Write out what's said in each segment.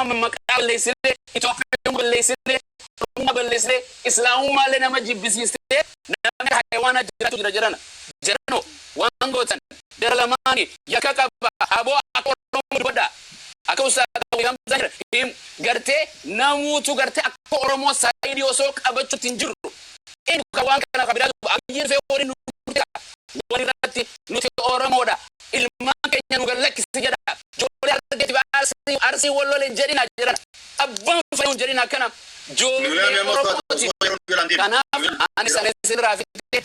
من مقال ليس لي يتوفيهم ليس لي بلس لي إسلام ما لنا مجيب بسيس لي نعم حيوانات جرنا جرنو وانغوتن درلماني يكاكبا أبو أكورم بدا أكو ساكو يام زهر هم غرتي نموتو غرتي أكو أرمو سايدي وسوك أبتشو تنجرو إن كوان كنا كبيرات أبيين في أوري نوتيا ولراتي نوتي أرمو دا إلما كنيا نغلق سجدا جولي أرجع أرسي والله لجرينا جرنا أبان فيون جرينا كنا جولي أرموتي كنا أنا سنسين رافي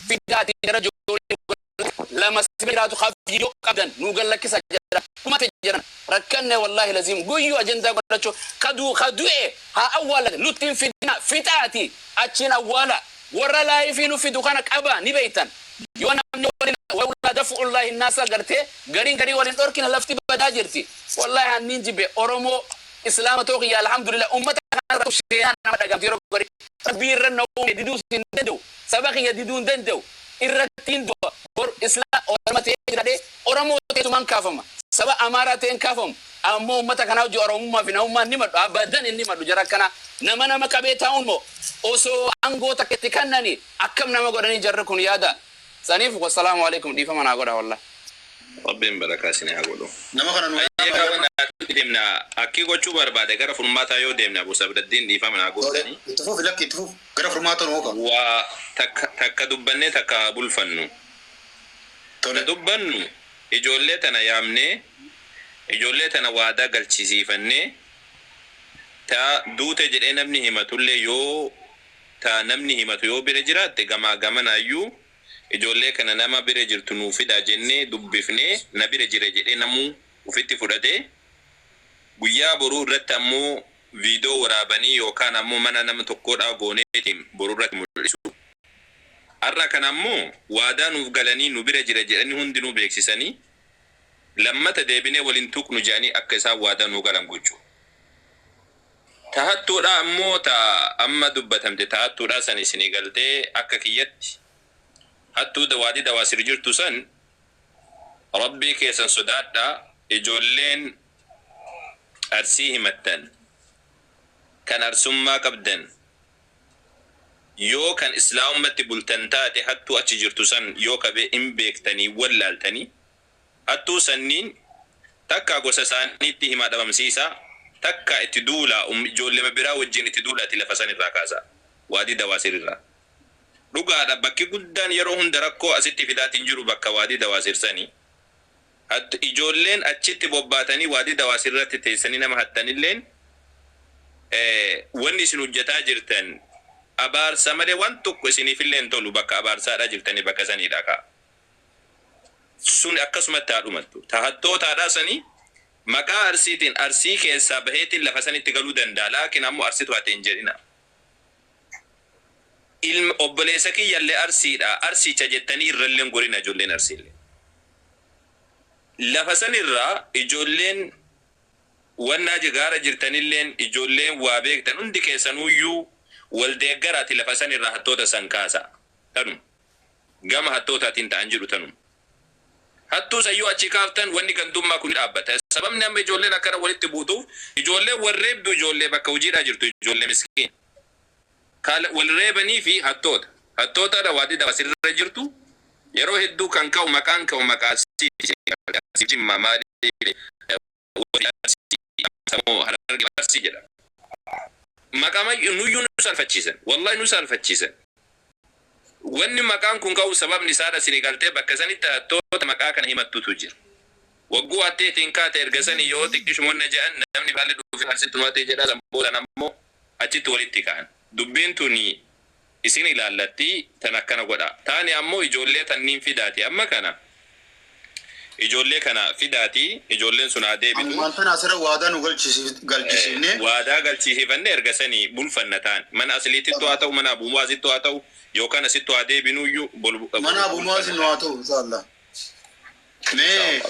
في داتي جرا جولي لما سمعت خاف يو قبلا نغلق سجدا كما تجرنا ركنا والله لازم قيو أجندا قرأتشو خدو ها أولا لطين في دينا فتاتي أتشين أولا ورا لا يفينو في دخانك أبا نبيتا يوانا من ولا دفع الله الناس قرتي قرين ولين أركنا لفتي بداجرتي والله هننجي بأورمو إسلام توقي الحمد لله أمتك أنا شيئا ما دقام في رقري كبير النوم يددو سندو سبق يددون دندو إرتين دو بور إسلام أورمتي جرادي أورمو تيتمان كافما سبق أماراتين كافم أمو أمتك أنا جو أورمو ما في نوما نمت أبدا نمت جراكنا نما كبيتا أمو أوسو أنغو تكتكنني أكم نما قراني جركون يادا سنيف والسلام عليكم ديفا من أقول والله ربين بركاسني أقوله نما خنا ديمنا أكيد شو برباد أكره فرماتا يو ديمنا أبو سبب الدين ديفا من أقوله تفوف لك تفوف أكره فرماتا نوكا وتك دبنة تك بولفنو دبنو إجولة أنا يامني إجولة أنا وادا قلتشي فني تا دوت جري نبني همتولي يو تا نبني همتو يو برجرات جما أيو إجولة كنا نما برجر تنوفي دا جنة دبفني نبي رجري نمو وفيتي فرده بيا برو رتمو فيديو ورابني يوكان أمو منا نم تقول أغونيتهم برو رت ملسو أرا كان أمو وادا نوفقلني نبي رجري هندنو بيكسسني لما تدبني ولنتوك نجاني أكسا وادا نوغلن قجو تهاتو را أمو تا أما دبتم تهاتو را سني سنقلتي أكا كيت هاتو دوادي دواسر جرتو سن ربي كيسن صدادا إجولين أرسيه متن كان أرسم ما قبدن يو كان إسلام مت بلتنتاتي هاتو أتش جرتو سن يو كبه إمبيكتني ولالتني هاتو سنين تكا قوسساني تهما دبمسيسا تكا اتدولا جولي مبرا وجين اتدولا تلفسان الراكاسا وادي دواسر الرا رقا بكي قدان يروهن دركو أسيتي فدات انجرو بكا وادي دواسر ساني إجولين أتشت بوباتاني وادي دواسر رات تيساني نما حتاني اللين واني سنو جتا جرتن أبار سامري وان توقو سني في اللين تولو بكا أبار سارا جرتني بكا ساني داكا سن أكسمت تارمتو تهدو تاراساني مكا أرسيتين أرسي كيسا بهيتين لفساني تقلو دندا لكن أمو أرسيتو هاتين جرينا ilm obboleessa kiyyalle arsicha jettanii irralleen gorina ijoolleen arsiille lafa sanirraa ijoolleen wannaa jigaara jirtanilleen ijoolleen waa beektan hundi keessanuyyuu wal deeggaraati lafa sanirraa hattoota san kaasa tanum gama hattootaatiin ta'an jiru tanum hattuu sayyuu achi kaaftan wanni gandummaa kun dhaabbata sababni amma ijoolleen akkana walitti buutuuf ijoolleen warreebdu ijoollee bakka hojiidhaa jirtu ijoollee miskiin kala walreebanii fi hattoota dawaati dawasirra jirtu yeroo hedduu kan ka'u maqaan ka'u maqaasi jimma maali samo hararge arsi jedha maqama nuyyuu nu salfachiisan wallahi nu salfachiisan wanni maqaan kun ka'u sababni isaadha sinigaltee bakka sanitti hattoota maqaa kana himattutu jira wagguu atteetiin kaate ergasanii yoo xiqqishmoonni jedhan namni baalli dhuufi harsittumaatee jedha lamboodhan ammoo achitti walitti ka'an dubbiin tuni isin ilaallatti tan akkana godha taani ammoo ijoollee tanniin fidaati amma kana ijoollee kana fidaati ijoolleen sun adeebitu wanta nasara waadaa nu galchisiifne waadaa galchisiifne ergasanii bulfannataan mana asliitittu haa ta'u mana abumaasittu haa ta'u yookaan asittu adeebinuyyuu mana abumaasittu haa ta'u inshallah mee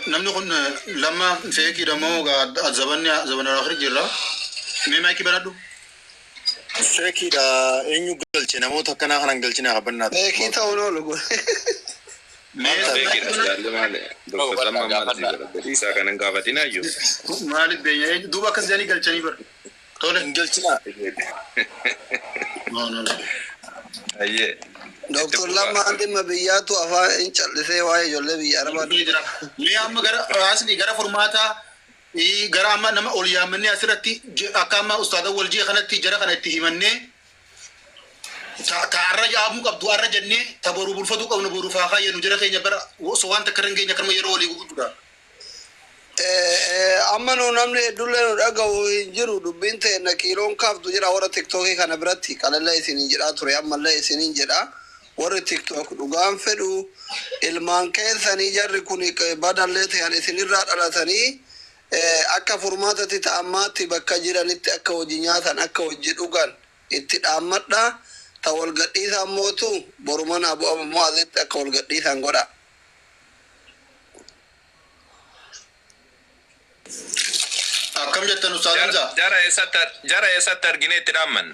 namni kun lama feekii damoo zabana akhir jirra mee maayikii banadhu Sheki da enyu galche namoota kana kanan galchina qabanna. Kita uno lugu. beekira jaalle maale doktor lamma maal isa kanan gaafatina ayyo maaliif beenya duuba akkas jedhanii galchanii bara tole hin galchina. ayye Doktor Lammaan dhimma biyyaatu afaan hin callisee waa'ee ijoollee biyya arabaa jira mee amma gara asli gara furmaataa gara amma nama ol yaamannee asirratti akka amma ustaada waljii kanatti jara kanatti himannee taarra yaamuu qabdu arra jennee taboru bulfatu qabnu boru faakaa yennu jara keenya bara so waan takka rangeenya kanuma yeroo walii gugudduudha. amma nu namni hedduullee nu dhaga'u hin jiru dubbiin ta'e kiiloon kaaftu jira warra tiktookii kana biratti qalallee isiniin jedhaa ture ammallee isiniin jedha warri tiktook dhugaan fedhu ilmaan keessanii jarri kun badallee ta'an isinirraa dhalatanii akka furmaatatti ta'ammaatti bakka jiranitti akka hojii nyaatan akka hojii dhugan itti dhaammadha ta wal gadhiisaan mootu boruman abu ammoo asitti akka wal gadhiisaan godha. Akkam jettan ustaadan jaa jara eessatti argine itti dhaamman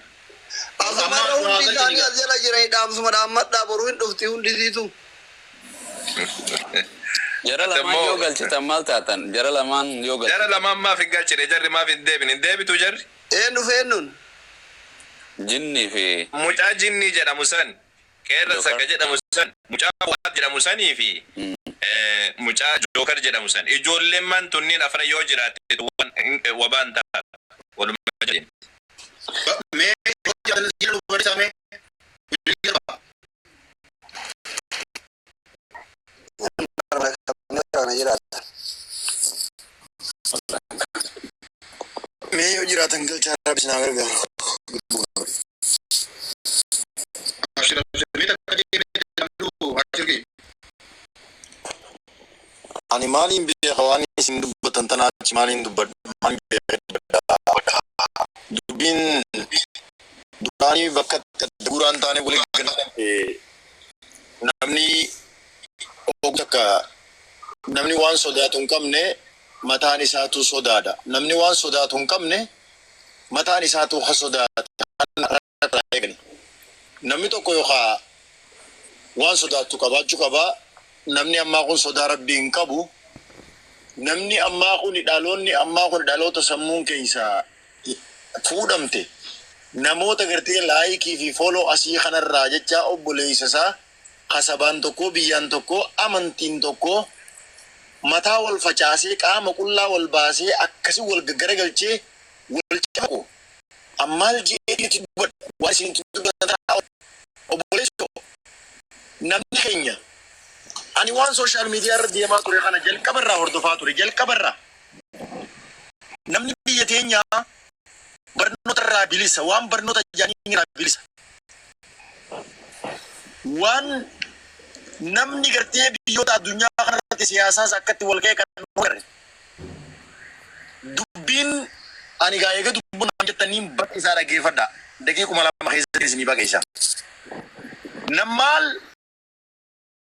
Asuma hundi isaanii as jala jiranii dhaamsuma dhaammadhaa boruu hin dhufti hundisiitu. Jara lamaan yoo galchitan maal taatan? Jara lamaan yoo galchitan. jara lamaan maaf hin galchine jarri maaf hin deebitu jarri Eenyuun? Jinnii fi mucaa jinnii jedhamu san qeerransa akka jedhamu san mucaa bu'aat jedhamu sanii fi mucaa jookar jedhamu san ijoolleen man tunniin afran yoo jiraate wabaan ta'a walumaa jedhin mee hojjetan jira dubartisaa Mee yoo jiraatan galchaa rabbi sinaa gargaaru. Ani maaliin beeka waan isin dubbatan tanaachi maaliin dubbadha maaliin beeka dubbiin duraanii bakka guraan taane walii galate namni takka namni waan sodaatu hin qabne mataan isaatu sodaadha. Namni waan sodaatu hin qabne mataan isaatu ha sodaata. Namni tokko yookaan waan sodaatu qabaachuu qaba. Namni ammaa kun sodaa rabbii hin qabu. Namni ammaa kun dhaloonni ammaa kun dhaloota sammuun keessa fuudhamte. Namoota gartee laayikii fi fooloo asii kanarraa jecha obboleessa isaa kasabaan tokko biyyaan tokko amantiin tokko mataa wal facaasee qaama qullaa wal baasee akkasii wal gaggaragalchee wal caaqu ammaal jeetii waan isin dubbatan obboleessa namni keenya ani waan social media irra deemaa ture kana jalqabarraa hordofaa ture jalqabarraa namni biyya teenyaa barnoota irraa bilisa waan barnoota jaanii irraa bilisa waan namni gartee biyyoota addunyaa kanarratti siyaasaas akkatti wal ga'e kan garre dubbiin ani gaa eega dubbuun waan jettaniin bakka isaa dhageeffadha daqiiquma lama keessatti isinii baqa isaa nammaal